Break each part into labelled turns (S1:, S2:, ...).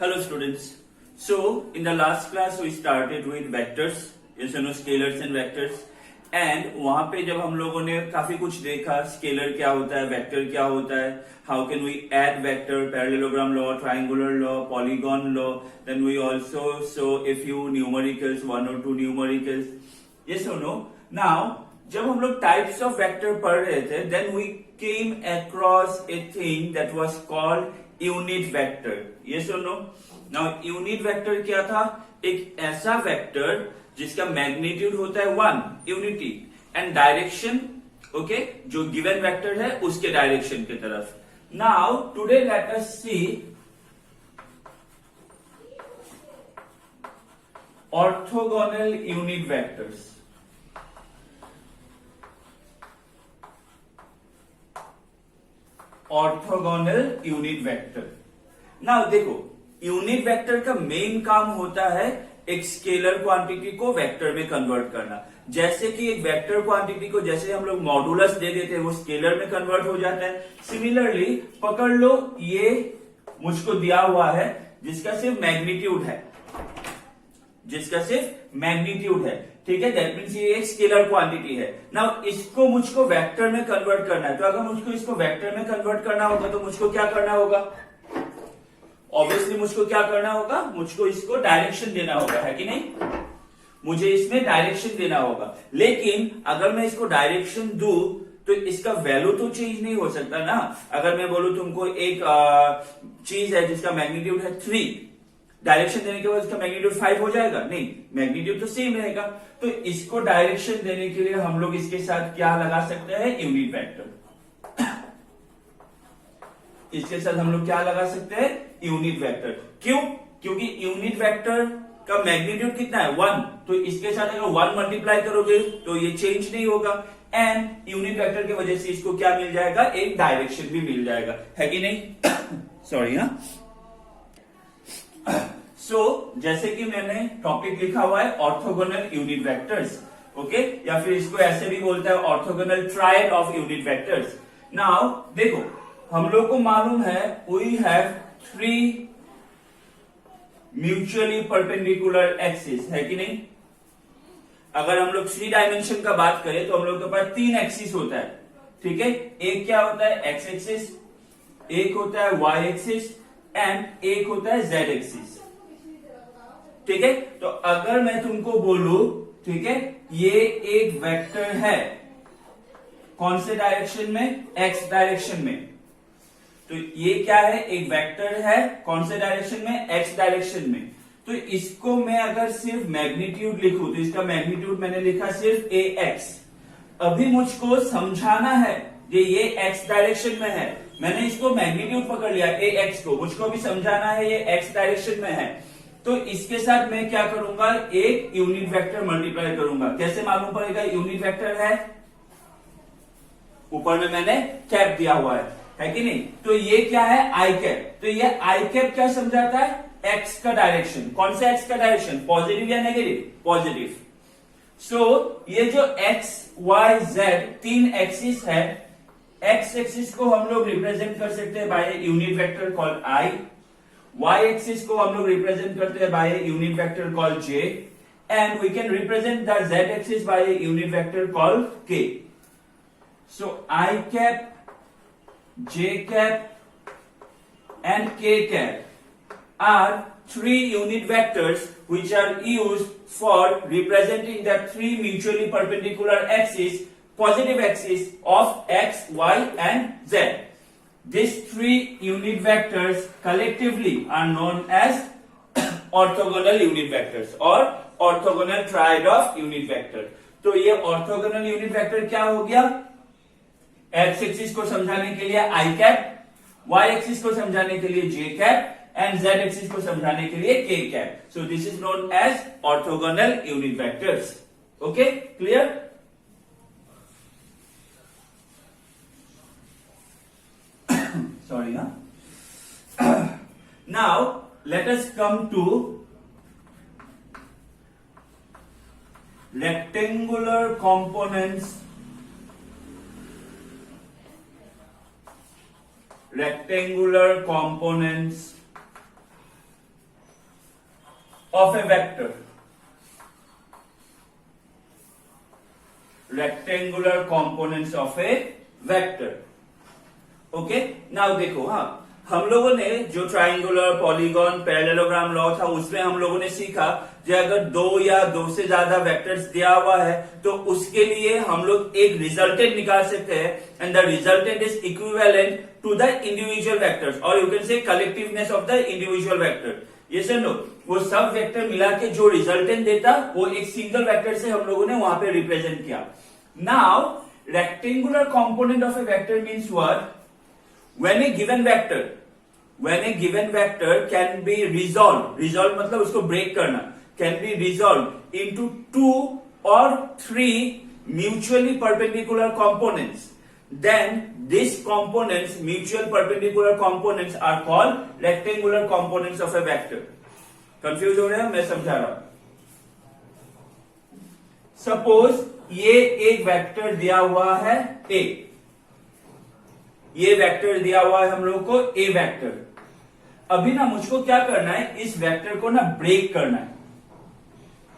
S1: Hello students. So in the last class we started with vectors, scalars and vectors. And वहां पे जब हम लोगों ने काफी कुछ देखा, स्केलर क्या होता है, वेक्टर क्या होता है, how can we add vector, parallelogram law, triangular law, polygon law, then we also saw a few numericals, 1 or 2 numericals. Yes और नो. नाउ जब हम लोग टाइप्स ऑफ वेक्टर पढ़ रहे थे, then we came across a thing that was called unit vector. Yes और no. Now unit vector क्या था? एक ऐसा वेक्टर जिसका मैग्नीट्यूड होता है 1 यूनिटी एंड डायरेक्शन ओके जो गिवन वेक्टर है उसके डायरेक्शन की तरफ. Now today let us see orthogonal unit vectors. Orthogonal unit vector. Now देखो, यूनिट वेक्टर का मेन काम होता है एक स्केलर क्वांटिटी को वेक्टर में कन्वर्ट करना. जैसे कि एक वेक्टर क्वांटिटी को जैसे हम लोग मॉडुलस दे देते हैं वो स्केलर में कन्वर्ट हो जाता है. सिमिलरली पकड़ लो, ये मुझको दिया हुआ है जिसका सिर्फ मैग्नीट्यूड है, ठीक है. दैट मीन्स ये एक स्केलर क्वांटिटी है. नाउ इसको मुझको वेक्टर में कन्वर्ट करना है. तो अगर मुझको इसको वेक्टर में कन्वर्ट करना होगा तो मुझको क्या करना होगा? ऑब्वियसली मुझको क्या करना होगा? मुझको इसको डायरेक्शन देना होगा, है कि नहीं? मुझे इसमें डायरेक्शन देना होगा. लेकिन अगर मैं इसको डायरेक्शन दूं तो इसका वैल्यू तो चेंज नहीं हो सकता ना. अगर मैं बोलूं तुमको एक चीज है जिसका मैग्नीट्यूड है 3, डायरेक्शन देने के बाद इसका मैग्नीट्यूड 5 हो जाएगा? नहीं, मैग्नीट्यूड तो सेम रहेगा. तो इसको डायरेक्शन देने के लिए हम लोग इसके साथ क्या लगा सकते हैं? Unit vector. इसके साथ हम लोग क्या लगा सकते हैं? Unit vector. क्यों? क्योंकि यूनिट वेक्टर का मैग्नीट्यूड कितना है? 1. तो इसके साथ अगर 1 मल्टीप्लाई करोगे तो ये चेंज नहीं होगा. एंड यूनिट वेक्टर की वजह से इसको क्या मिल जाएगा? एक डायरेक्शन भी मिल जाएगा, है कि नहीं? सॉरी. हाँ. सो जैसे कि मैंने टॉपिक लिखा हुआ है ऑर्थोगोनल यूनिट वेक्टर्स, ओके, या फिर इसको ऐसे भी बोलता है orthogonal triad of unit vectors. Now देखो, हम लोग को मालूम है we have 3 mutually perpendicular axis, है कि नहीं? अगर हम लोग 3 डायमेंशन का बात करें तो हम लोग के पास 3 एक्सिस होता है, ठीक है. एक क्या होता है? एक्स एक्सिस, एक होता है वाई एक्सिस एंड एक होता है जेड एक्सिस, ठीक है. तो अगर मैं तुमको बोलूं, ठीक है, ये एक वेक्टर है, कौन से डायरेक्शन में? एक्स डायरेक्शन में. तो ये क्या है? एक वेक्टर है, कौन से डायरेक्शन में? एक्स डायरेक्शन में. तो इसको मैं अगर सिर्फ मैग्नीट्यूड लिखूं तो इसका मैग्नीट्यूड मैंने लिखा सिर्फ ए एक्स. अभी मुझको समझाना है ये एक्स डायरेक्शन में है. मैंने इसको मैग्नीट्यूड पकड़ लिया ए एक्स को, मुझको भी समझाना है ये एक्स डायरेक्शन में है. तो इसके साथ मैं क्या करूंगा? एक यूनिट वेक्टर मल्टीप्लाई करूंगा. कैसे मालूम पड़ेगा यूनिट वेक्टर है? ऊपर में मैंने कैप दिया हुआ है कि नहीं? तो ये क्या है? आई कैप. तो ये आई कैप क्या समझाता है? एक्स का डायरेक्शन. कौन सा एक्स का डायरेक्शन? पॉजिटिव या नेगेटिव? पॉजिटिव. सो ये जो एक्स वाई जेड 3 एक्सिस है, एक्स एक्सिस को हम लोग रिप्रेजेंट कर सकते हैं by unit vector called i. Y axis को हम लोग रिप्रेजेंट करते हैं by unit vector called j. And we can represent the z axis by unit vector called k. So i cap, J cap and K cap are 3 unit vectors which are used for representing the 3 mutually perpendicular axes, positive axis of x, y and z. These 3 unit vectors collectively are known as orthogonal unit vectors or orthogonal triad of unit vector. तो ये orthogonal unit vector क्या हो गया? X axis को समझाने के लिए आई cap, Y axis को समझाने के लिए j cap and z axis को समझाने के लिए k cap. So this is known as orthogonal unit vectors. Okay, clear? Sorry. Now let us come to rectangular components rectangular components of a vector, rectangular components of a vector. Okay, now देखो, हाँ, हम लोगों ने जो triangular, polygon, parallelogram law था उसमें हम लोगों ने सीखा कि अगर दो या दो से ज्यादा वेक्टर्स दिया हुआ है तो उसके लिए हम लोग एक रिजल्टेंट निकाल सकते हैं and the resultant is equivalent to the individual vectors और you can say collectiveness of the individual vector. ये सर नो, वो सब वेक्टर मिला के जो रिजल्टेंट देता वो एक सिंगल वेक्टर से हम लोगों ने वहां पे रिप्रेजेंट किया। Now rectangular component of a vector means what? When a given vector can be resolved मतलब उसको break करना, can be resolved into two or three mutually perpendicular components, then these components, mutual perpendicular components, are called rectangular components of a vector. Confused हो रहे हैं? मैं समझा रहा हूं। Suppose ये एक वेक्टर दिया हुआ है A, ये वेक्टर दिया हुआ है हम लोग को ए वेक्टर। अभी ना मुझको क्या करना है, इस वेक्टर को ना ब्रेक करना है,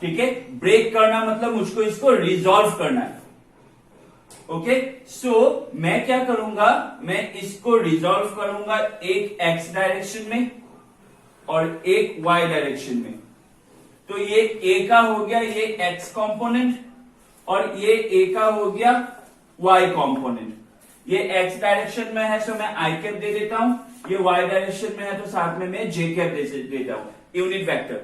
S1: ठीक है? ब्रेक करना मतलब मुझको इसको रिजॉल्व करना है। ओके, सो मैं क्या करूंगा, मैं इसको रिजॉल्व करूंगा एक एक्स डायरेक्शन में और एक वाई डायरेक्शन में। तो ये ए का हो गया ये एक्स कंपोनेंट और ये ए का हो गया वाई कंपोनेंट। ये एक्स डायरेक्शन में है तो मैं आई कैप दे देता हूं, ये वाई डायरेक्शन में है तो साथ में मैं जे कैप दे देता हूं, यूनिट वेक्टर।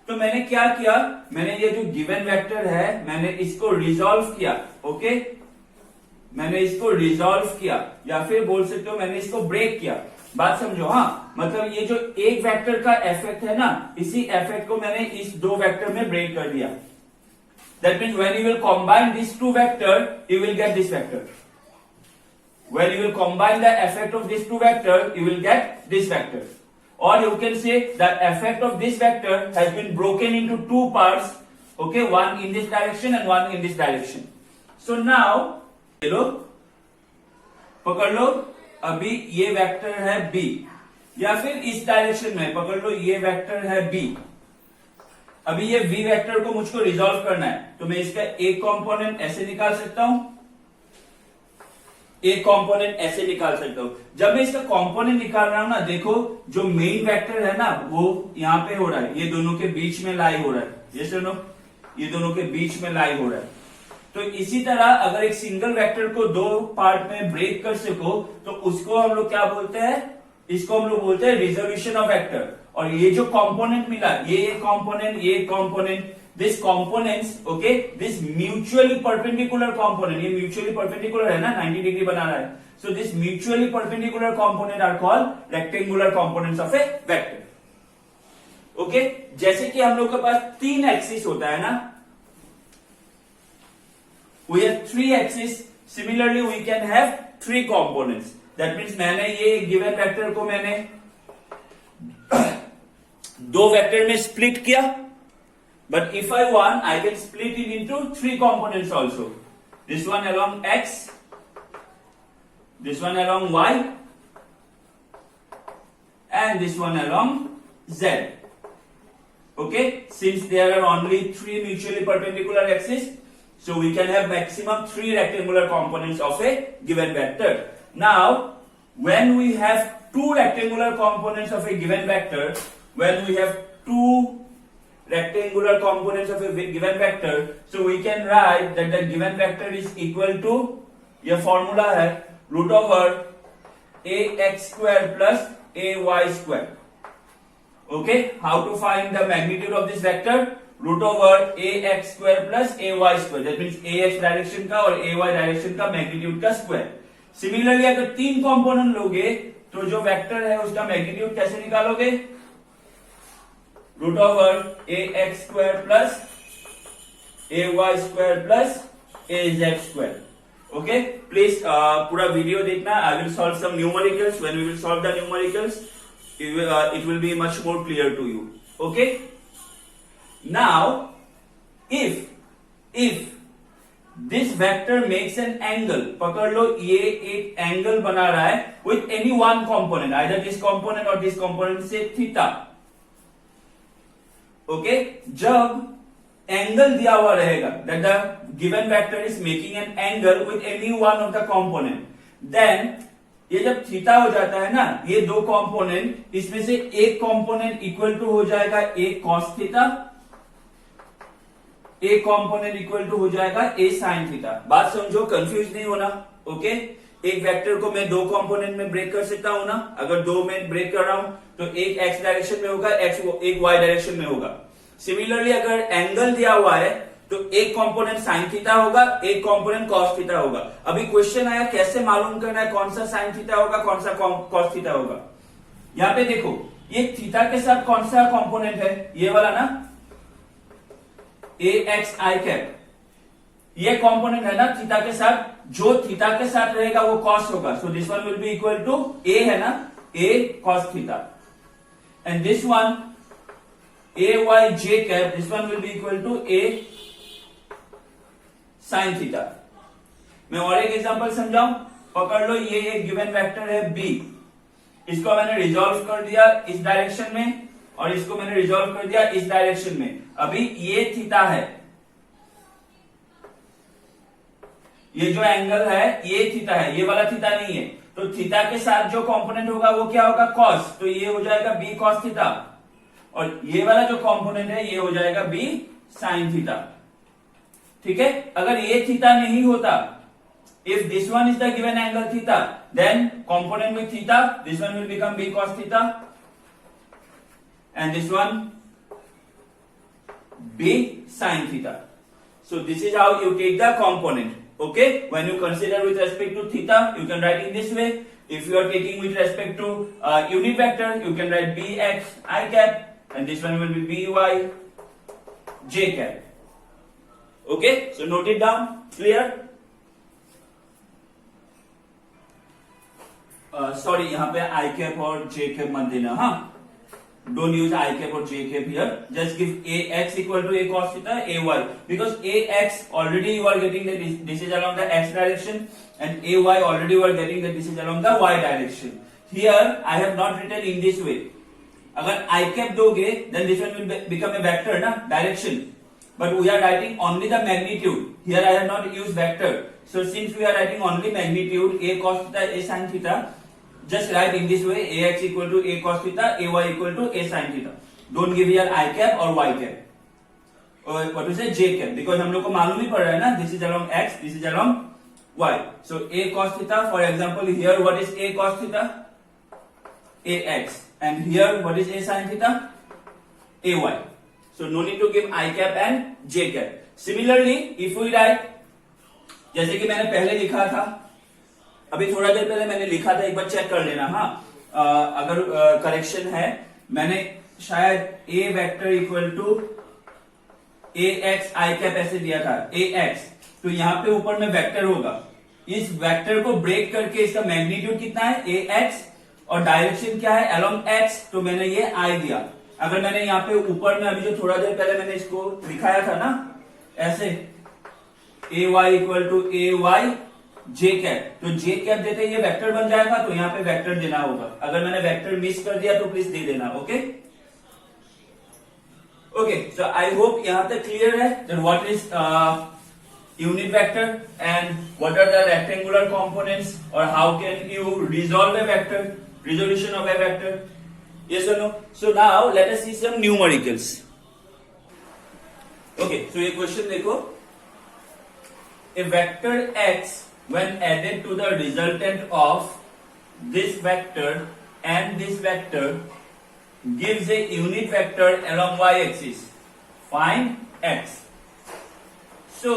S1: तो मैंने क्या किया, मैंने ये जो गिवन वेक्टर है मैंने इसको रिजॉल्व किया। ओके, मैंने इसको रिजॉल्व किया या फिर बोल सकते हो मैंने इसको ब्रेक किया। बात समझो, हाँ, मतलब ये जो एक वेक्टर का इफेक्ट है ना, इसी इफेक्ट को मैंने इस दो वेक्टर में ब्रेक कर दिया। That means when you will combine this two vector you will get this vector. When you will combine the effect of these two vectors, you will get this vector. Or you can say the effect of this vector has been broken into two parts, okay, one in this direction and one in this direction. So now, लो, पकड़ लो, अभी ये vector है B, या फिर इस direction में पकड़ लो ये वेक्टर है B। अभी ये V वेक्टर को मुझको रिजॉल्व करना है, तो मैं इसका एक कंपोनेंट ऐसे निकाल सकता हूं, एक कंपोनेंट ऐसे निकाल सकता हूं। जब मैं इसका कंपोनेंट निकाल रहा हूं ना, देखो जो मेन वेक्टर है ना वो यहां पे हो रहा है, ये दोनों के बीच में लाई हो रहा है, ये सुनो, ये दोनों के बीच में लाई हो रहा है। तो इसी तरह अगर एक सिंगल वेक्टर को दो पार्ट में ब्रेक कर सको तो उसको हम लोग क्या बोलते हैं, इसको हम लोग बोलते हैं रिजोल्यूशन ऑफ वेक्टर। और ये जो कंपोनेंट मिला, ये कंपोनेंट, ये component, this components, okay, this mutually perpendicular component, ये म्यूचुअली परपेंडिकुलर है ना, 90 डिग्री बना रहा है, so this mutually perpendicular component are called rectangular components of a vector. Okay, जैसे कि हम लोग के पास तीन एक्सिस होता है ना, we have three axes, similarly we can have three components. That means मैंने ये गिवन वेक्टर को मैंने दो वेक्टर में स्प्लिट किया, but if I want I can split it into three components also. This one along x, this one along y, and this one along z. Okay, since there are only three mutually perpendicular axes, so we can have maximum three rectangular components of a given vector. Now, when we have two rectangular components of a given vector, when we have two rectangular components of a given vector, so we can write that the given vector is equal to, ये formula है, root over ax square plus ay square. Okay, how to find the magnitude of this vector? Root over ax square plus ay square, that means ax direction का और ay direction का magnitude का square. Similarly अगर तीन component लोगे तो जो vector है उसका मैग्नीट्यूड कैसे निकालोगे? Root over ax square plus ay square plus az square. Okay, please पूरा वीडियो देखना। I will solve some numericals. When we will solve the numericals it will be much more clear to you. Okay, now if this vector makes an angle, पकड़ लो, ये एक angle बना रहा है with any one component, either this component or this component, say theta. Okay, जब angle दिया हुआ रहेगा, that the given vector is making an angle with any one of the component, then ये जब थीटा हो जाता है ना, ये दो कंपोनेंट, इसमें से एक कंपोनेंट इक्वल टू हो जाएगा ए कॉस थीटा, एक कंपोनेंट इक्वल टू हो जाएगा ए साइन थीटा। बात समझो, कंफ्यूज नहीं होना। ओके, एक वेक्टर को मैं दो कंपोनेंट में ब्रेक कर सकता हूं ना, अगर दो में ब्रेक कर रहा हूं तो एक एक्स डायरेक्शन में होगा, एक वाई डायरेक्शन में होगा। सिमिलरली अगर एंगल दिया हुआ है तो एक कंपोनेंट साइन थीटा होगा, एक कंपोनेंट कॉस थीटा होगा। अभी क्वेश्चन आया कैसे मालूम करना है कौन सा साइन थीटा होगा, कौन सा कॉस थीटा होगा। यहां पे देखो, ये थीटा के साथ कौन सा कंपोनेंट है, ये वाला ना, ए एक्स आई कैप, ये कंपोनेंट है ना थीटा के साथ, जो थीटा के साथ रहेगा वो कॉस होगा। So this one will be equal to a है ना, a cos theta, and this one a y j cap, this one will be equal to a sine theta. मैं और एक एग्जांपल समझाऊं, पकड़ लो, ये एक गिवन वेक्टर है बी, इसको मैंने रिजॉल्व कर दिया इस डायरेक्शन में, और इसको मैंने रिजॉल्व कर दिया इस डायरेक्शन में। अभी ये थीटा है, ये जो एंगल है ये थीटा है, ये वाला थीटा नहीं है। तो थीटा के साथ जो कंपोनेंट होगा वो क्या होगा, कॉस, तो ये हो जाएगा बी कॉस थीटा, और ये वाला जो कंपोनेंट है ये हो जाएगा बी साइन थीटा। ठीक है, अगर ये थीटा नहीं होता, if this one is the given angle theta, then component with theta, this one will become b cos theta, and this one b sin theta. So this is how you take the component. Okay, when you consider with respect to theta, you can write in this way. If you are taking with respect to unit vector, you can write bx I cap, and this one will be by j cap. Okay, so note it down. Clear? Sorry, यहाँ पे I cap और j cap मत देना, हाँ। Don't use I cap or j cap here. Just give ax equal to a cos theta, ay, because ax already you are getting that this is along the x direction, and ay already you are getting that this is along the y direction. Here I have not written in this way. अगर I cap दोगे, then this one will become a vector ना, direction. But we are writing only the magnitude. Here I have not used vector. So since we are writing only magnitude, a cos theta, a sin theta, just write in this way, ax equal to a cos theta, ay equal to a sin theta. Don't give here I cap or y cap, or what to say j cap, because हम लोग को मालूम ही पड़ रहा है ना, this is along x, this is along y. So a cos theta, for example, here what is a cos theta, ax, and here what is a sin theta, ay. So no need to give I cap and j cap. Similarly, if we write, जैसे कि मैंने पहले लिखा था, अभी थोड़ा देर पहले मैंने लिखा था, एक बार चेक कर लेना, हाँ, अगर करेक्शन है, मैंने शायद a vector equal to a x i cap ऐसे दिया था, ए एक्स, तो यहाँ पे ऊपर में वेक्टर होगा, इस वेक्टर को ब्रेक करके इसका मैग्नीट्यूड कितना है, ए एक्स, और डायरेक्शन क्या है, अलोंग एक्स, तो मैंने ये आई दिया। अगर मैंने यहाँ पे ऊपर में अभी जो थोड़ा देर पहले मैंने इसको दिखाया था ना, ऐसे a y equal to a y j cap, तो जे कैप देते ये वेक्टर बन जाएगा, तो यहाँ पे वेक्टर देना होगा। अगर मैंने वेक्टर मिस कर दिया तो प्लीज दे देना। Okay okay, so I hope यहाँ तक क्लियर है that what is unit vector and what are the rectangular components, और how can you resolve a vector, resolution of a vector, yes or no? So now let us see some numericals. Okay, so ये question देखो, a vector x when added to the resultant of this vector and this vector gives a unit vector along y axis. Find x. So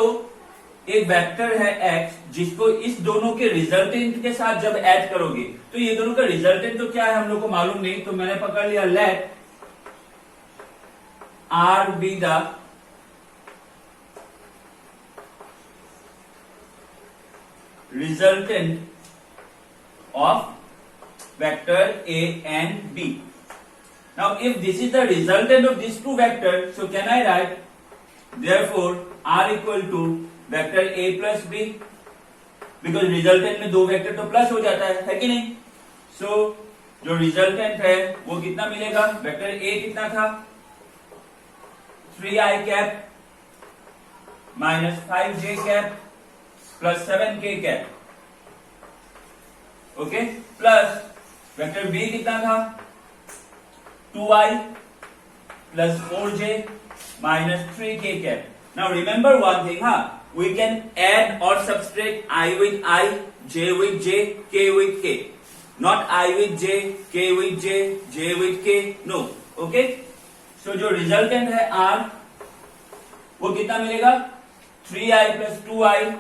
S1: एक vector है x, जिसको इस दोनों के resultant के साथ जब ऐड करोगे, तो ये दोनों का रिजल्टेंट तो क्या है हम लोग को मालूम नहीं, तो मैंने पकड़ लिया let r be the resultant of vector a and b. Now if this is the resultant of these two vectors, so can I write therefore r equal to vector a plus b, because resultant में दो vector तो plus हो जाता है कि नहीं। सो जो resultant है वो कितना मिलेगा, वेक्टर a कितना था 3i cap minus 5j cap plus 7k cap, okay, plus vector b कितना था 2i plus 4j minus 3k cap. Now remember one thing, we can add or subtract I with I, j with j, k with k. Not I with j, k with j, j with k. No, okay. So जो resultant है R वो कितना मिलेगा 3i plus 2i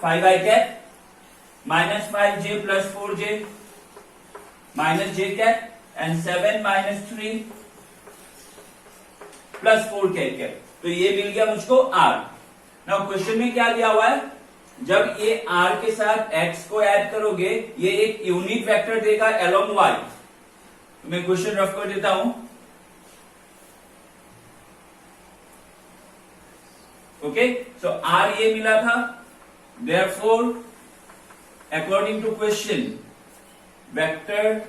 S1: 5i cap minus 5j plus 4j minus j cap and 7 minus 3 plus 4k cap. तो ये मिल गया मुझको R. Now question में क्या दिया हुआ है, जब ये R के साथ X को ऐड करोगे ये एक यूनिट वेक्टर देगा along Y. तो मैं क्वेश्चन रफ कर देता हूं. ओके, सो R ये मिला था, therefore according to question vector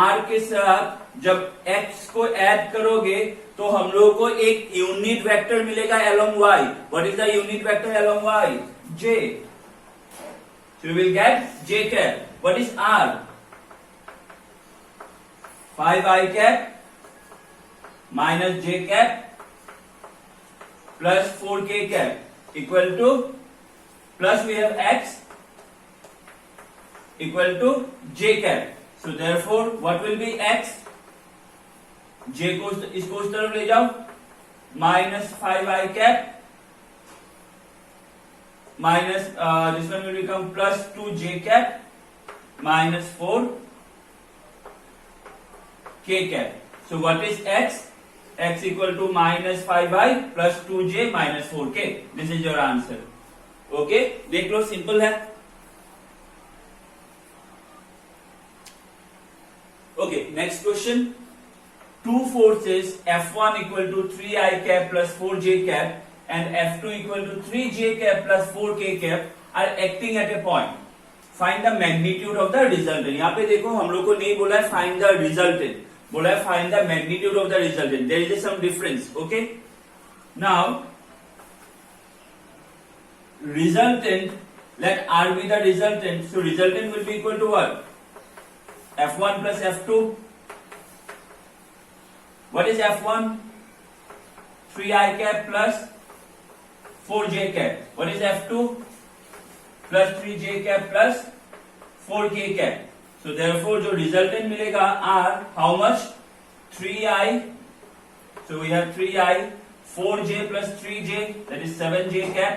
S1: R के साथ जब X को ऐड करोगे तो हम लोगों को एक यूनिट वेक्टर मिलेगा along Y. What is the unit vector along Y? J. So we will get J cap. What is R? 5i cap minus J cap plus 4k cap equal to, plus we have X equal to J cap. So therefore what will be X? J को इसको उस तरफ ले जाओ, minus 5i cap minus this one will become plus 2j cap minus 4k cap. So what is X? X equal to minus 5i plus 2j minus 4k. This is your answer. Okay, देख लो, simple है. Okay, next question. Two forces F1 equal to 3i cap plus 4j cap and F2 equal to 3j cap plus 4k cap are acting at a point. Find the magnitude of the resultant. यहाँ पे देखो हम लोग को नहीं बोला है find the resultant, बोला है find the magnitude of the resultant. There is some difference. Okay. Now resultant, let R be the resultant. So resultant will be equal to what? F1 plus F2. What is F1? 3i cap plus 4j cap. What is F2? Plus 3j cap plus 4k cap. So therefore जो resultant मिलेगा R, how much? 3i. So we have 3i, 4j plus 3j, that is 7j cap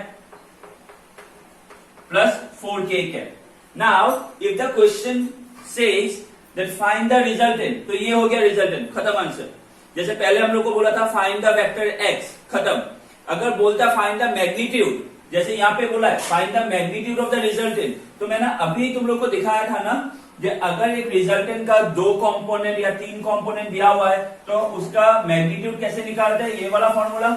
S1: plus 4k cap. Now if the question says that find the resultant, तो ये हो गया resultant, खत्म answer. जैसे पहले हम लोग को बोला था फाइंड द वेक्टर x, खत्म. अगर बोलता फाइंड द मैग्नीट्यूड, जैसे यहाँ पे बोला है find the magnitude of the resultant, तो मैंने अभी तुम लोग को दिखाया था ना, कि अगर एक रिजल्टेंट का 2 कंपोनेंट या 3 कंपोनेंट दिया हुआ है तो उसका मैग्नीट्यूड कैसे निकालते हैं, ये वाला फॉर्मूला.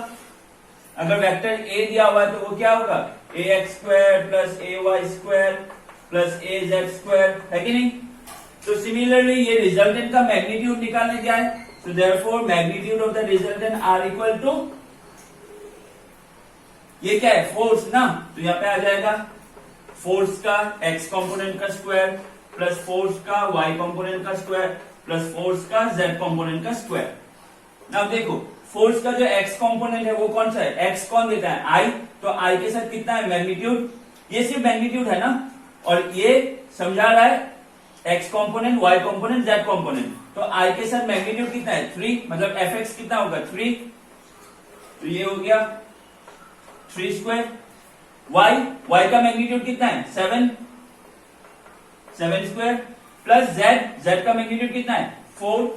S1: अगर वेक्टर a दिया हुआ है तो वो क्या होगा, ax square plus ay square plus az square, है कि नहीं. तो सिमिलरली ये रिजल्टेंट का मैग्नीट्यूड निकालने क्या है. So therefore magnitude of the resultant are equal to, ये क्या है, फोर्स ना, तो यहाँ पे आ जाएगा फोर्स का x कंपोनेंट का स्क्वायर प्लस फोर्स का y कंपोनेंट का स्क्वायर प्लस फोर्स का z कंपोनेंट का स्क्वायर. नाउ देखो फोर्स का जो x कंपोनेंट है वो कौन सा है, x कौन देता है, I. तो I के साथ कितना है मैग्नीट्यूड, ये सिर्फ मैग्नीट्यूड है ना, और ये समझा रहा है x component, y component, z component. तो I के साथ मैग्नीट्यूड कितना है 3, मतलब fx कितना होगा 3. तो ये हो गया 3 स्क्वायर. y का मैग्नीट्यूड कितना है 7 स्क्वायर प्लस z का मैग्नीट्यूड कितना है 4,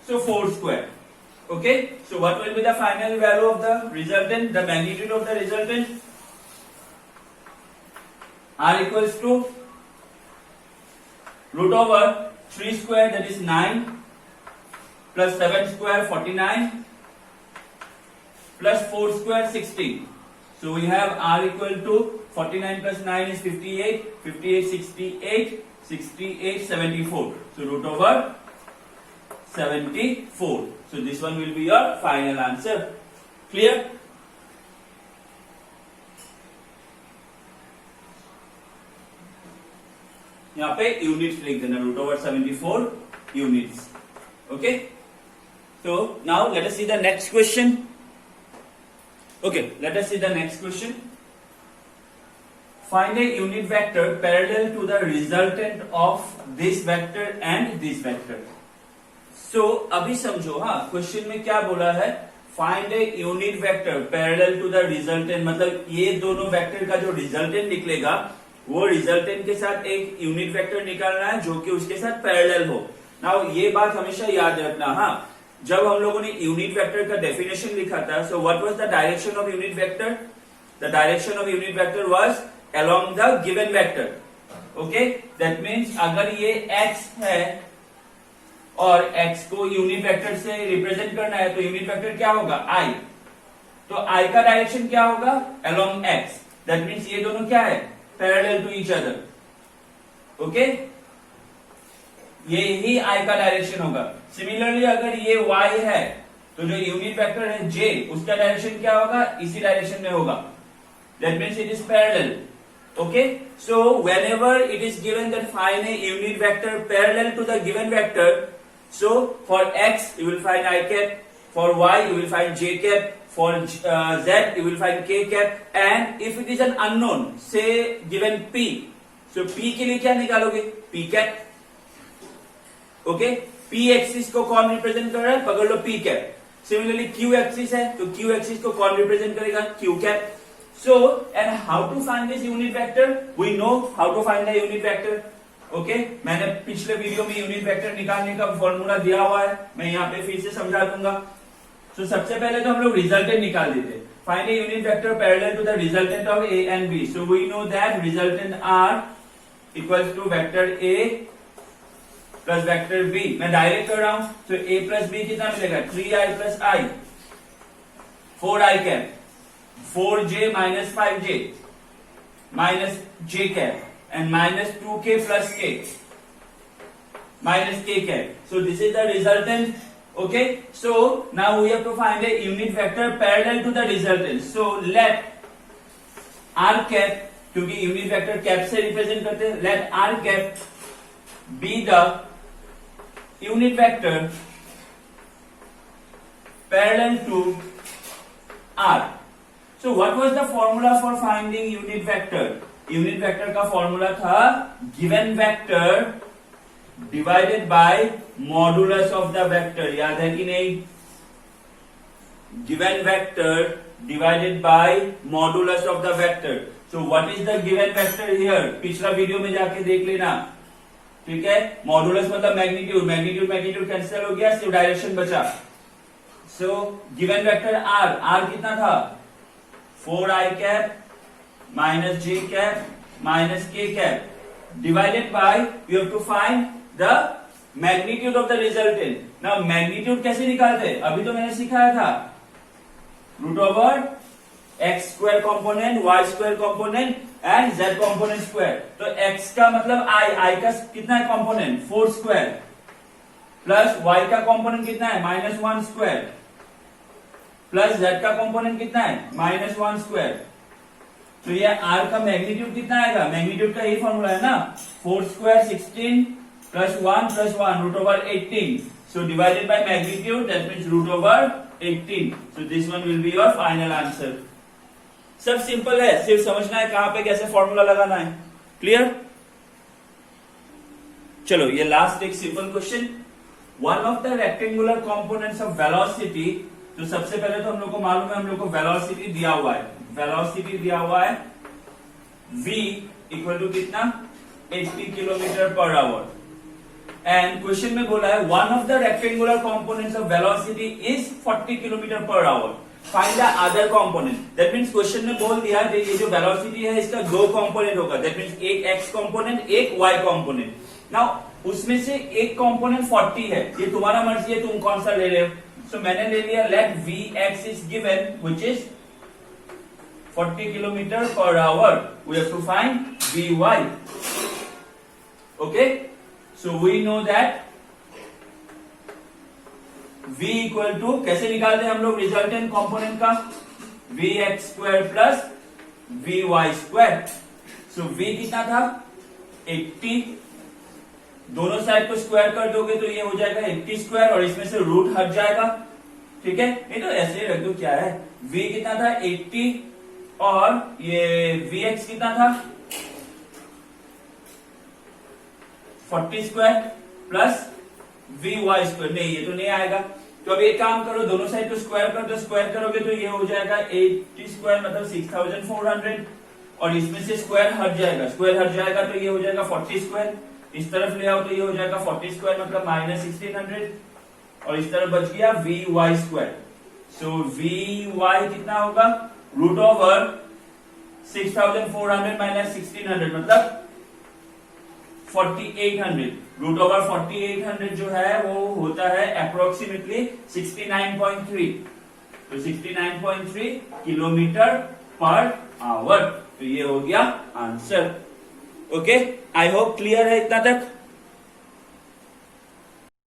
S1: सो 4 square. Okay, so what will be the final value of the resultant, the magnitude of the resultant. R equals to root over 3 square, that is 9 plus 7 square 49 plus 4 square 60. So we have R equal to 49 plus 9 is 58, 58 68, 68 74. So root over 74. So this one will be your final answer. Clear? यहाँ पे units लिख देना, √74 units. Okay? So now let us see the next question. Okay, let us see the next question. Find a unit vector parallel to the resultant of this vector and this vector. So अभी समझो, हाँ, question में क्या बोला है, find a unit vector parallel to the resultant, मतलब ये दोनों वेक्टर का जो रिजल्टेंट निकलेगा वो रिजल्टेंट के साथ एक यूनिट वेक्टर निकालना है जो कि उसके साथ पैरेलल हो. नाउ ये बात हमेशा याद रखना. हाँ, जब हम लोगों ने यूनिट वेक्टर का डेफिनेशन लिखा था, so what was the direction of unit vector? The direction of unit vector was along the given vector. Okay, that means अगर ये x है और x को यूनिट वेक्टर से रिप्रेजेंट करना है तो यूनिट वेक्टर क्या होगा? i. तो i का डायरेक्शन क्या होगा? Along x. दैट मीन्स ये दोनों क्या है? Parallel to each other. Okay, ये ही i का डायरेक्शन होगा. सिमिलरली अगर ये y है तो जो यूनिट वेक्टर है j, उसका डायरेक्शन क्या होगा? इसी डायरेक्शन में होगा. That means it is parallel. Okay, so whenever it is given that find a unit vector parallel to the given vector, so for x you will find I cap, for y you will find j cap, for z you will find k cap, and if it is an unknown, say given p, so p के लिए क्या निकालोगे? p cap. Okay, p axis को कौन represent कर रहा है? पकड़ लो p cap. Similarly q axis है तो q एक्सिस को कौन रिप्रेजेंट करेगा? q cap. So, and how to find this unit vector? We know how to find the unit vector. Okay? मैंने पिछले वीडियो में यूनिट वेक्टर निकालने का फॉर्मूला दिया हुआ है, मैं यहाँ पे फिर से समझा दूंगा. So, सबसे पहले तो हम लोग रिजल्टेंट निकाल देते. Find a unit vector parallel to the resultant of a and b. So we know that resultant r equals to vector a plus vector b. मैं डायरेक्ट कर रहा हूं, तो a plus b कितना मिलेगा? 3i plus i, 4i cap, 4j minus 5j minus j cap and minus 2k plus k minus k cap. So this is the resultant. Okay, so now we have to find a unit vector parallel to the resultant. So let r cap, क्योंकि unit vector cap से represent करते हैं, let r cap be the unit vector parallel to r. So what was the formula for finding unit vector? Unit vector का formula था given vector divided by modulus of the vector. याद है कि नहीं? Given vector divided by modulus of the vector. So what is the given vector here? पिछला video में जाके देख लेना. ठीक है, मॉडुलस मतलब मैग्नीट्यूड, मैग्नीट्यूड मैग्नीट्यूड कैंसिल हो गया, सिर्फ डायरेक्शन बचा. So given vector r, r कितना था? 4i cap minus j cap minus k cap divided by, you have to find the magnitude of the resultant. Now magnitude कैसे निकालते? अभी तो मैंने सिखाया था, root over x square component, y square component and z component square. तो x का मतलब i का कितना है कॉम्पोनेंट? 4 स्क्वायर प्लस y का कॉम्पोनेंट कितना है? -1 स्क्वायर प्लस z का कंपोनेंट कितना है? -1 स्क्वायर. तो ये r का मैग्नीट्यूड कितना आएगा? मैग्नीट्यूड का यही फॉर्मूला है ना, 4 square 16 plus 1 root over 18. So divided by magnitude, that means root over 18. So this one will be your final answer. सब सिंपल है, सिर्फ समझना है कहां पे कैसे फॉर्मूला लगाना है. क्लियर? चलो ये लास्ट एक simple question. One of the rectangular components of velocity. तो सबसे पहले तो हम लोग को मालूम है, हम लोग को वेलोसिटी दिया हुआ है, वेलोसिटी दिया हुआ है v इक्वल टू कितना? 80 kilometre per hour. And question में बोला है one of the rectangular components of velocity is 40 kilometre per hour. Find the other component. That means question में बोल दिया कि ये जो वेलोसिटी है इसका दो कंपोनेंट होगा. दैट मींस एक x कंपोनेंट, एक y कंपोनेंट. नाउ उसमें से एक कंपोनेंट 40 है, ये तुम्हारा मर्जी है तुम कौन सा ले रहे हो. So मैंने ले लिया let Vx is given which is 40 kilometre per hour. We have to find Vy. Okay, so we know that v equal to कैसे निकालते हैं हम लोग रिजल्टेंट कंपोनेंट का, v x square plus v y square. So v कितना था 80, दोनों side को स्क्वायर कर दोगे तो ये हो जाएगा 80 स्क्वायर और इसमें से रूट हट जाएगा, ठीक है। नहीं तो ऐसे ही रख दो, क्या है, v कितना था 80 और ये vx कितना था 40 square plus v y square, नहीं ये तो नहीं आएगा। तो अब एक काम करो, दोनों साइड को स्क्वायर कर दो, स्क्वायर करोगे तो ये हो जाएगा 80 स्क्वायर मतलब 6400 और इसमें से स्क्वायर हट जाएगा, स्क्वायर हट जाएगा तो ये हो जाएगा 40 स्क्वायर, इस तरफ ले आओ तो ये हो जाएगा 40 स्क्वायर मतलब माइनस 1600 और इस तरफ बच गया v y square. So v y कितना होगा रूट ओवर 6400 माइनस 1600 मतलब 4800, रूट ओवर 4800 जो है वो होता है अप्रोक्सीमेटली 69.3, तो 69.3 किलोमीटर पर आवर। तो ये हो गया answer. Okay, I hope clear है इतना तक।